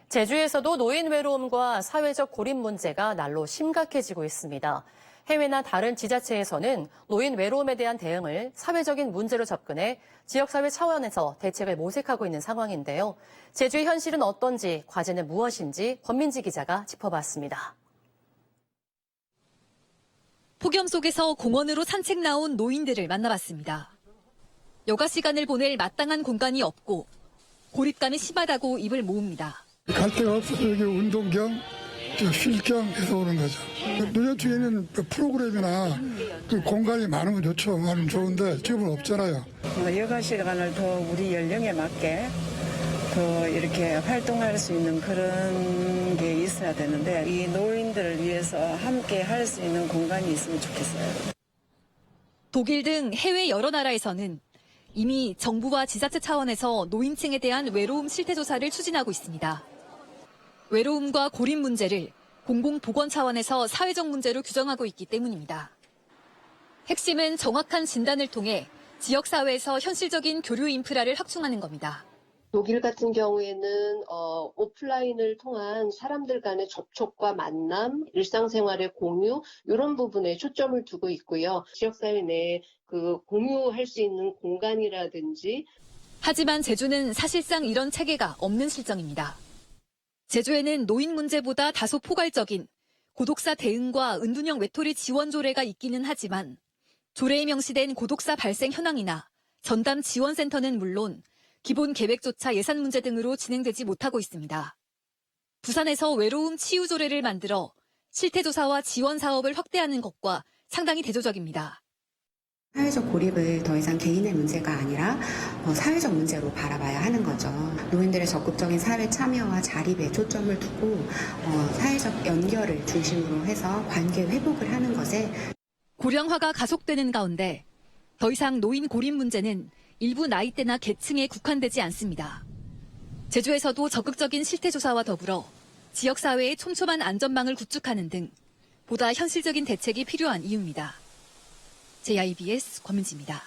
제주에서도 노인 외로움과 사회적 고립 문제가 날로 심각해지고 있습니다. 해외나 다른 지자체에서는 노인 외로움에 대한 대응을 사회적인 문제로 접근해 지역사회 차원에서 대책을 모색하고 있는 상황인데요. 제주의 현실은 어떤지, 과제는 무엇인지 권민지 기자가 짚어봤습니다. 폭염 속에서 공원으로 산책 나온 노인들을 만나봤습니다. 여가 시간을 보낼 마땅한 공간이 없고 고립감이 심하다고 입을 모읍니다. 갈 데가 없어서 여기 운동 겸, 쉴 겸 해서 오는 거죠. 노년층에는 프로그램이나 공간이 많으면 좋죠. 많으면 좋은데 지금은 없잖아요. 여가 시간을 더 우리 연령에 맞게 더 이렇게 활동할 수 있는 그런 게 있어야 되는데 이 노인들을 위해서 함께 할 수 있는 공간이 있으면 좋겠어요. 독일 등 해외 여러 나라에서는 이미 정부와 지자체 차원에서 노인층에 대한 외로움 실태조사를 추진하고 있습니다. 외로움과 고립 문제를 공공보건 차원에서 사회적 문제로 규정하고 있기 때문입니다. 핵심은 정확한 진단을 통해 지역사회에서 현실적인 교류 인프라를 확충하는 겁니다. 독일 같은 경우에는 오프라인을 통한 사람들 간의 접촉과 만남, 일상생활의 공유 이런 부분에 초점을 두고 있고요. 지역사회 내에 공유할 수 있는 공간이라든지. 하지만 제주는 사실상 이런 체계가 없는 실정입니다. 제주에는 노인 문제보다 다소 포괄적인 고독사 대응과 은둔형 외톨이 지원 조례가 있기는 하지만 조례에 명시된 고독사 발생 현황이나 전담 지원센터는 물론 기본 계획조차 예산 문제 등으로 진행되지 못하고 있습니다. 부산에서 외로움 치유 조례를 만들어 실태조사와 지원 사업을 확대하는 것과 상당히 대조적입니다. 사회적 고립을 더 이상 개인의 문제가 아니라 사회적 문제로 바라봐야 하는 거죠. 노인들의 적극적인 사회 참여와 자립에 초점을 두고 사회적 연결을 중심으로 해서 관계 회복을 하는 것에 고령화가 가속되는 가운데 더 이상 노인 고립 문제는 일부 나이대나 계층에 국한되지 않습니다. 제주에서도 적극적인 실태조사와 더불어 지역사회의 촘촘한 안전망을 구축하는 등 보다 현실적인 대책이 필요한 이유입니다. JIBS 권민지입니다.